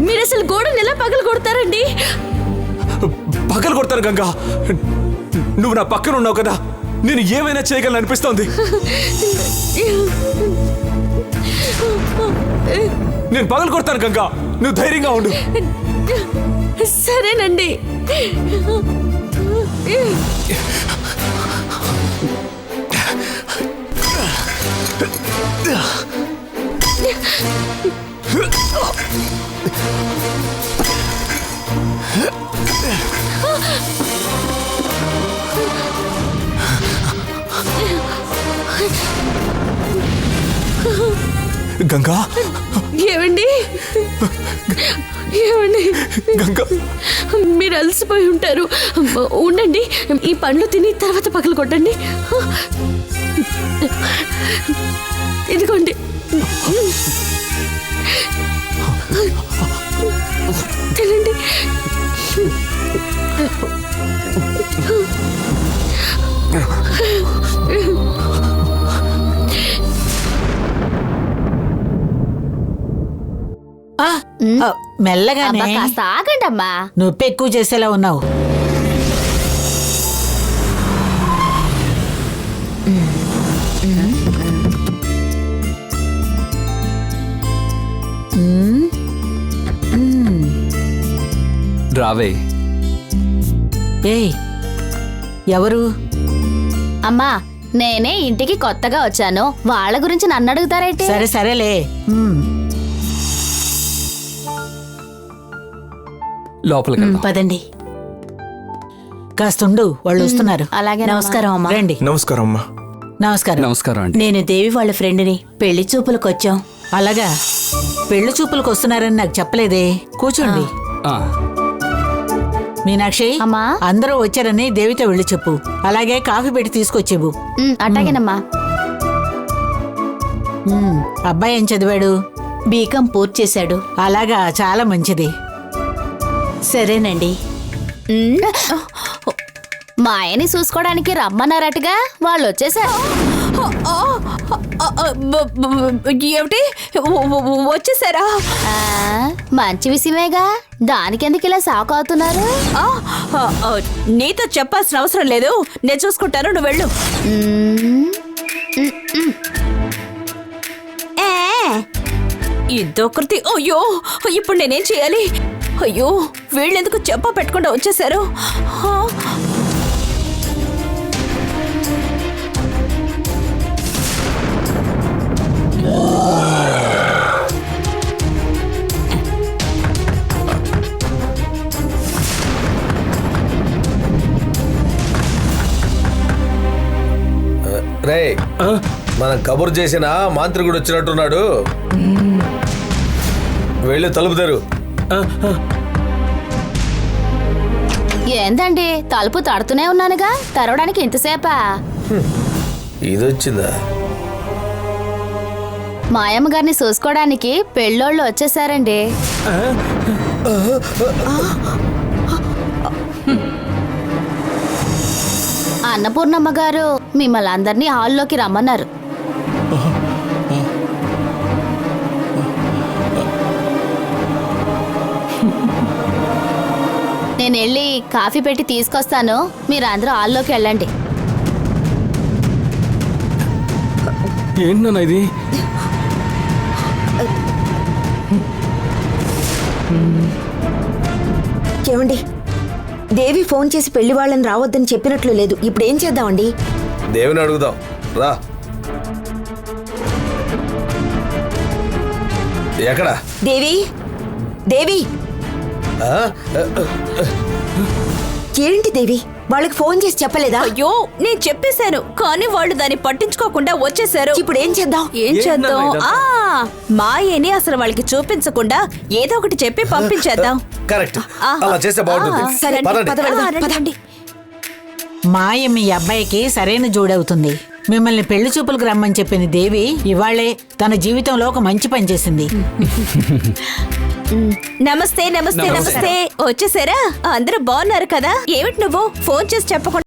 మీరు అసలు గోడను ఎలా పగలు కొడతారండి? పగలు కొడతాను గంగా. నువ్వు నా పక్కన ఉన్నావు కదా, నేను ఏమైనా చేయగలను అనిపిస్తోంది. నేను పగలు కొడతాను గంగా, నువ్వు ధైర్యంగా ఉండు. సరేనండి. గంగా, ఏమండి ఏమండి గంగా, మీరు అలసిపోయి ఉంటారు. ఉండండి, ఈ పండ్లు తిని తర్వాత పగలు కొట్టండి. ఇదిగోండి. తినండి. మెల్లగానే. కాస్త ఆగండి అమ్మా. నొప్పి ఎక్కువ చేసేలా ఉన్నావు. రావే. ఏయ్, ఎవరు? అమ్మా, నేనే ఇంటికి కొత్తగా వచ్చాను. వాళ్ళ గురించి నన్ను అడుగుతారేంటి? సరే సరేలే. లోపలికి పదండి. కాస్తుండు, వాళ్ళు వస్తున్నారు. అలాగే. నమస్కారం అమ్మా. రండి. నమస్కారం అమ్మా. నమస్కారం. నమస్కారం అండి. నేను దేవి వాళ్ళ ఫ్రెండ్ని. పెళ్లి చూపులకు వచ్చాం. అలాగా, పెళ్లి చూపులకు వస్తున్నారని నాకు చెప్పలేదే. కూర్చోండి. మీనాక్షి, అమ్మా. అందరూ వచ్చారని దేవితో వెళ్ళి చెప్పు. అలాగే కాఫీ పెట్టి తీసుకొచ్చేవు. అట్టాగేనమ్మా. అబ్బాయి ఏం చదివాడు? బీకాం పూర్తి చేశాడు. అలాగా, చాలా మంచిది. సరేనండి. మా ఆయన్ని చూసుకోవడానికి రమ్మన్నారటగా, వాళ్ళు వచ్చేసారు. ఏమిటి, వచ్చేసారా? మంచి విషయమేగా, దానికెందుకు ఇలా షాక్ అవుతున్నారు? నీతో చెప్పాల్సిన అవసరం లేదు, నేను చూసుకుంటాను, నువ్వు వెళ్ళు. ఇదొకటి. అయ్యో, ఇప్పుడు నేనేం చేయాలి? అయ్యో, వీళ్ళెందుకు చెప్ప పెట్టకుండా వచ్చేసారు? రే, మనం కబురు చేసిన మాంత్రికుడు వచ్చినట్టున్నాడు. వెళ్ళి తలుపు తెరు. ఏందండి, తలుపు తడుతూనే ఉన్నానుగా, తెరవడానికి ఇంతసేపా? ఇది వచ్చిందా? మాయమ్మ గారిని చూసుకోవడానికి పెళ్ళోళ్ళు వచ్చేసారండి. అన్నపూర్ణమ్మ గారు మిమ్మల్ని అందరినీ హాల్లోకి రమ్మన్నారు. నేను వెళ్ళి కాఫీ పెట్టి తీసుకొస్తాను, మీరు అందరూ హాల్లోకి వెళ్ళండి. ఏంటన్నా ఇది? ఏమండి, దేవి ఫోన్ చేసి పెళ్లి వాళ్ళని రావద్దని చెప్పినట్లు లేదు. ఇప్పుడు ఏం చేద్దామండి? దేవిని అడుగుదాం, రా. ఎక్కడ దేవి? దేవి, ఏంటి దేవి, వాళ్ళకి ఫోన్ చేసి చెప్పలేదా? అయ్యో, నేను చెప్పేశాను, కానీ వాళ్ళు దాన్ని పట్టించుకోకుండా వచ్చేసారు. ఇప్పుడు ఏం చేద్దాం? ఏం చేద్దాం? మాయని అసలు వాళ్ళకి చూపించకుండా ఏదో ఒకటి చెప్పి పంపించేద్దాం. కరెక్ట్, అలా చేస్తే బాగుంటుంది. సరే, పదండి. రండి. మాయ మీ అబ్బాయికి సరైన జోడవుతుంది. మిమ్మల్ని పెళ్లి చూపులకు రమ్మని చెప్పిన దేవి ఇవాళ్లే తన జీవితంలో ఒక మంచి పని చేసింది. నమస్తే నమస్తే నమస్తే. వచ్చేసారా? అందరూ బాగున్నారు కదా? ఏమిటి నువ్వు ఫోన్ చేసి చెప్పకుండా